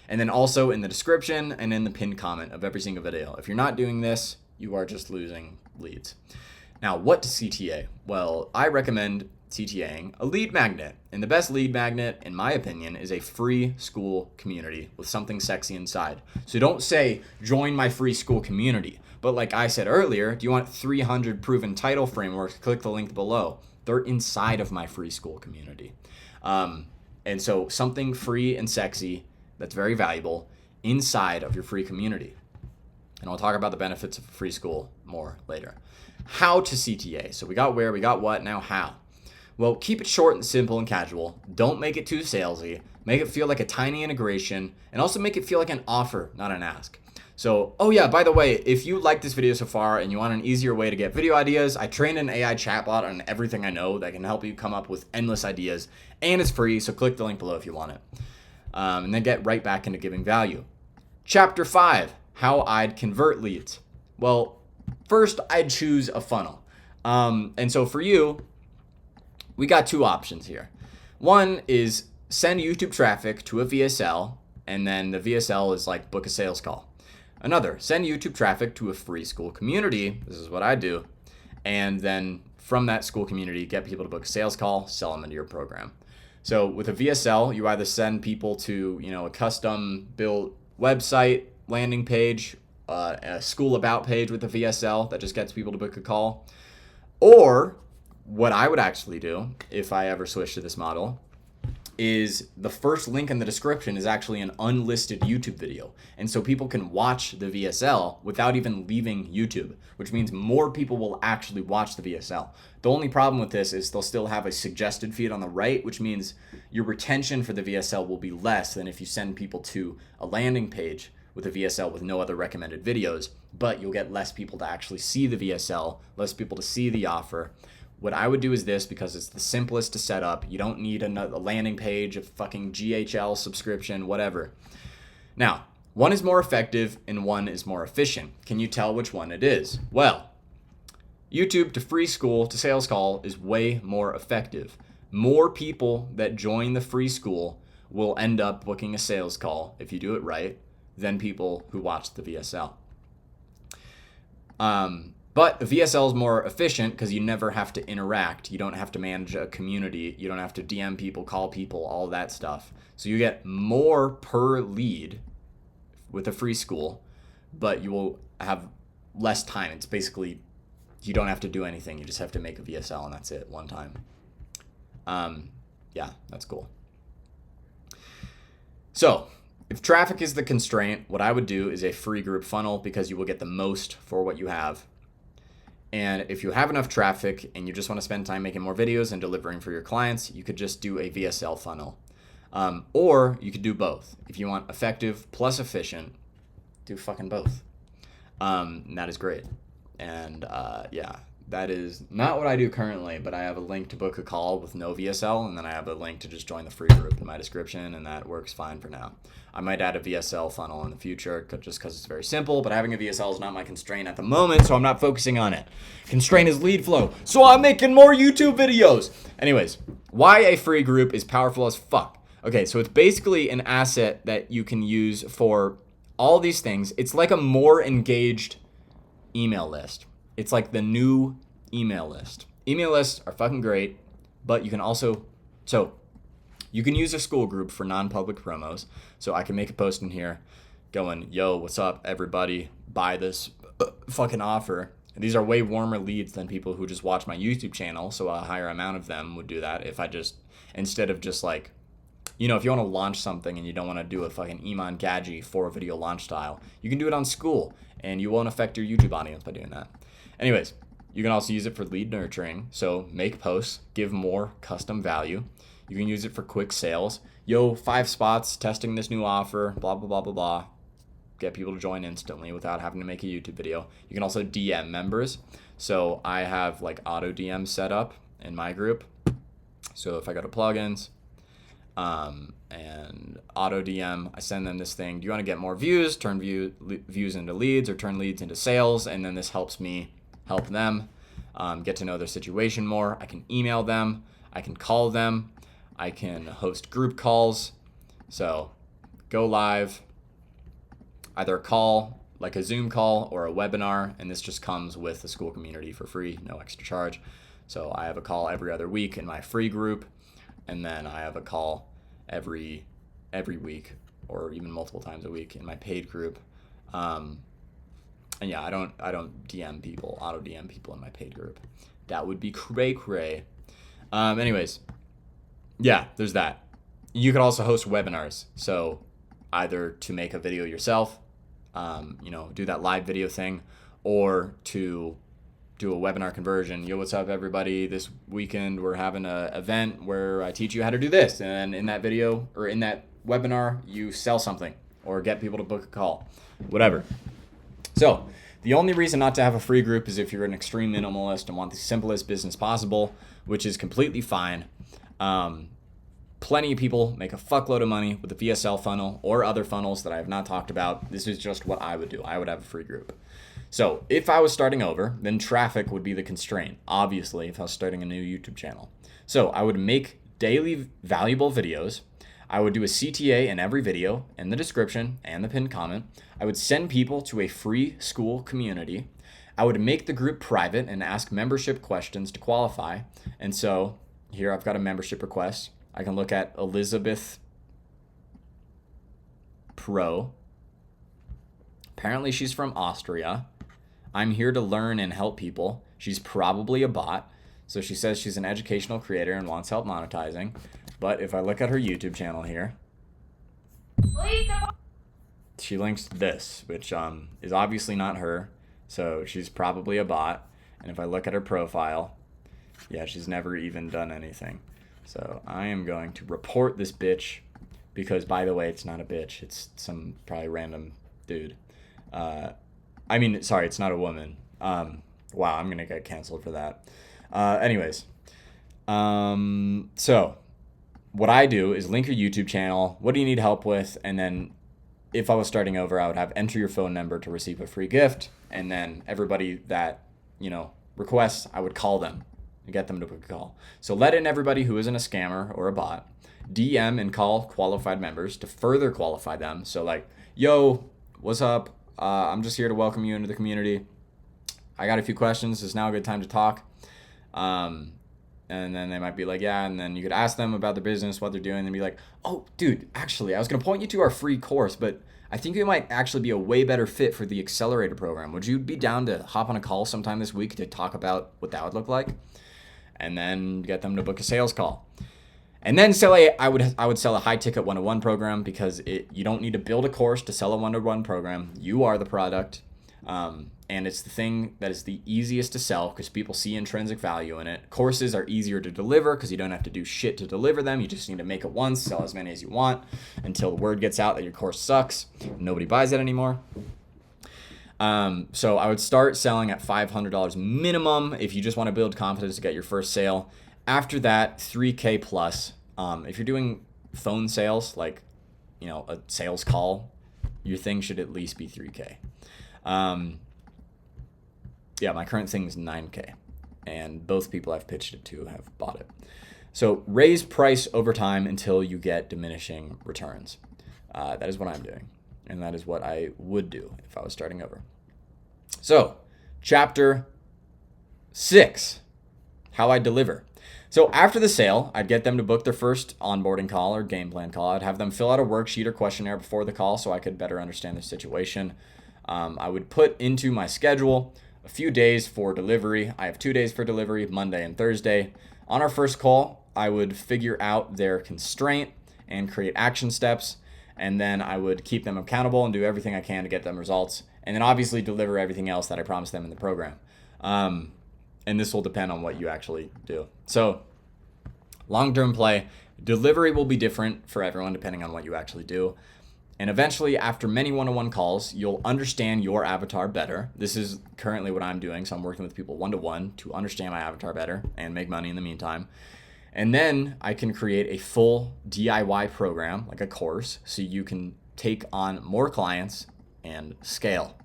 And then also in the description and in the pinned comment of every single video. If you're not doing this, you are just losing leads. Now, what to CTA? Well, I recommend CTAing a lead magnet. And the best lead magnet, in my opinion, is a free school community with something sexy inside. So don't say, join my free school community. But like I said earlier, do you want 300 proven title frameworks? Click the link below. They're inside of my free school community. And so something free and sexy that's very valuable inside of your free community. And I'll talk about the benefits of free school more later. How to CTA. So we got where, we got what, now how. Well, keep it short and simple and casual. Don't make it too salesy. Make it feel like a tiny integration, and also make it feel like an offer, not an ask. So, oh yeah, by the way, if you like this video so far and you want an easier way to get video ideas, I trained an AI chatbot on everything I know that can help you come up with endless ideas, and it's free, so click the link below if you want it. And then get right back into giving value. Chapter 5, how I'd convert leads. Well, first I'd choose a funnel. And so for you, we got 2 options here. One is send YouTube traffic to a VSL, and then the VSL is like book a sales call. Another, send YouTube traffic to a free school community. This is what I do. And then from that school community, get people to book a sales call, sell them into your program. So with a VSL, you either send people to, a custom built website, landing page, a school about page with a VSL that just gets people to book a call. Or what I would actually do if I ever switch to this model is the first link in the description is actually an unlisted YouTube video. And so people can watch the VSL without even leaving YouTube, which means more people will actually watch the VSL. The only problem with this is they'll still have a suggested feed on the right, which means your retention for the VSL will be less than if you send people to a landing page with a VSL with no other recommended videos, but you'll get less people to actually see the VSL, less people to see the offer. What I would do is this, because it's the simplest to set up. You don't need a landing page, a fucking GHL subscription, whatever. Now, one is more effective and one is more efficient. Can you tell which one it is? Well, YouTube to free school to sales call is way more effective. more people that join the free school will end up booking a sales call, if you do it right, than people who watch the VSL. But the VSL is more efficient because you never have to interact. You don't have to manage a community. You don't have to DM people, call people, all that stuff. So you get more per lead with a free school, but you will have less time. It's basically, you don't have to do anything. You just have to make a VSL and that's it, one time. Yeah, that's cool. So if traffic is the constraint, what I would do is a free group funnel because you will get the most for what you have. And if you have enough traffic and you just want to spend time making more videos and delivering for your clients, you could just do a VSL funnel. Or you could do both. If you want effective plus efficient, do fucking both. And that is great. And yeah, that is not what I do currently, but I have a link to book a call with no VSL, and then I have a link to just join the free group in my description, and that works fine for now. I might add a VSL funnel in the future just because it's very simple, but having a VSL is not my constraint at the moment, so I'm not focusing on it. Constraint is lead flow, so I'm making more YouTube videos. Anyways, why a free group is powerful as fuck. Okay, so it's basically an asset that you can use for all these things. It's like a more engaged email list. It's like the new email list. Email lists are fucking great, but you can also, so you can use a school group for non-public promos. So I can make a post in here going, yo, what's up, everybody? Buy this fucking offer. And these are way warmer leads than people who just watch my YouTube channel. So a higher amount of them would do that if I just, instead of just like, you know, if you want to launch something and you don't want to do a fucking Iman Gadji 4-video launch style, you can do it on school and you won't affect your YouTube audience by doing that. Anyways, you can also use it for lead nurturing. So make posts, give more custom value. You can use it for quick sales. Yo, 5 spots, testing this new offer, blah, blah, blah, blah, blah. Get people to join instantly without having to make a YouTube video. You can also DM members. So I have like auto DM set up in my group. So if I go to plugins, and auto DM, I send them this thing. Do you want to get more views? Turn views into leads or turn leads into sales. And then this helps me help them get to know their situation more. I can email them. I can call them. I can host group calls. So go live, either a call, like a Zoom call or a webinar. And this just comes with the school community for free, no extra charge. So I have a call every other week in my free group. And then I have a call every week or even multiple times a week in my paid group. And yeah, I don't DM people, auto DM people in my paid group. That would be cray. Anyways, yeah, there's that. You could also host webinars. So either to make a video yourself, do that live video thing, or to do a webinar conversion. Yo, what's up, everybody? This weekend we're having an event where I teach you how to do this. And in that video or in that webinar, you sell something or get people to book a call, whatever. So the only reason not to have a free group is if you're an extreme minimalist and want the simplest business possible, which is completely fine. Plenty of people make a fuckload of money with the VSL funnel or other funnels that I have not talked about. This is just what I would do. I would have a free group. So if I was starting over, then traffic would be the constraint, obviously, if I was starting a new YouTube channel. So I would make daily valuable videos. I would do a CTA in every video, in the description and the pinned comment. I would send people to a free school community. I would make the group private and ask membership questions to qualify. And so here I've got a membership request. I can look at Elizabeth Pro. Apparently she's from Austria. I'm here to learn and help people. She's probably a bot. So she says she's an educational creator and wants help monetizing. But if I look at her YouTube channel here, she links this, which is obviously not her. So she's probably a bot. And if I look at her profile, yeah, she's never even done anything. So I am going to report this bitch because, by the way, it's not a bitch. It's some probably random dude. Sorry, it's not a woman. Wow, I'm going to get canceled for that. Anyways, so what I do is link your YouTube channel. What do you need help with? And then if I was starting over, I would have enter your phone number to receive a free gift. And then everybody that, requests, I would call them. and get them to book a call. So let in everybody who isn't a scammer or a bot. DM and call qualified members to further qualify them. So like, yo, what's up? I'm just here to welcome you into the community. I got a few questions. Is now a good time to talk? And then they might be like, yeah. And then you could ask them about their business, what they're doing, and be like, oh, dude, actually, I was going to point you to our free course, but I think you might actually be a way better fit for the accelerator program. Would you be down to hop on a call sometime this week to talk about what that would look like? And then get them to book a sales call. And then I would sell a high ticket one-to-one program, because you don't need to build a course to sell a one-to-one program. You are the product. And it's the thing that is the easiest to sell because people see intrinsic value in it. Courses are easier to deliver because you don't have to do shit to deliver them. You just need to make it once, sell as many as you want until the word gets out that your course sucks. Nobody buys it anymore. So I would start selling at $500 minimum if you just want to build confidence to get your first sale. After that, $3K plus. If you're doing phone sales, like, a sales call, your thing should at least be $3K. Yeah, my current thing is $9K, and both people I've pitched it to have bought it. So raise price over time until you get diminishing returns. That is what I'm doing, and that is what I would do if I was starting over. So, chapter 6, how I deliver. So after the sale, I'd get them to book their first onboarding call or game plan call. I'd have them fill out a worksheet or questionnaire before the call so I could better understand their situation. I would put into my schedule a few days for delivery. I have 2 days for delivery, Monday and Thursday. On our first call, I would figure out their constraint and create action steps. And then I would keep them accountable and do everything I can to get them results. And then obviously deliver everything else that I promised them in the program. And this will depend on what you actually do. So long-term play, delivery will be different for everyone depending on what you actually do. And eventually, after many one-to-one calls, you'll understand your avatar better. This is currently what I'm doing. So I'm working with people one-to-one to understand my avatar better and make money in the meantime. And then I can create a full DIY program, like a course, so you can take on more clients and scale.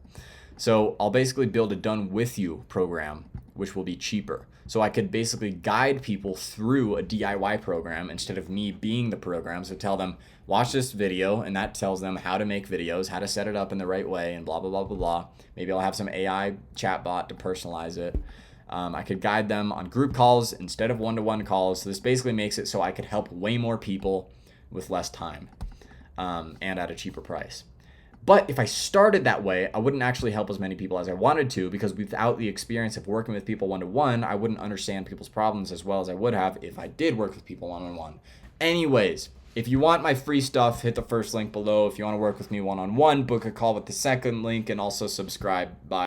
So I'll basically build a done with you program, which will be cheaper. So I could basically guide people through a DIY program instead of me being the program. So tell them, watch this video, and that tells them how to make videos, how to set it up in the right way, and blah, blah, blah, blah, blah. Maybe I'll have some AI chatbot to personalize it. I could guide them on group calls instead of one-to-one calls. So this basically makes it so I could help way more people with less time and at a cheaper price. But if I started that way, I wouldn't actually help as many people as I wanted to, because without the experience of working with people one-to-one, I wouldn't understand people's problems as well as I would have if I did work with people one-on-one. Anyways, if you want my free stuff, hit the first link below. If you want to work with me one-on-one, book a call with the second link, and also subscribe. Bye.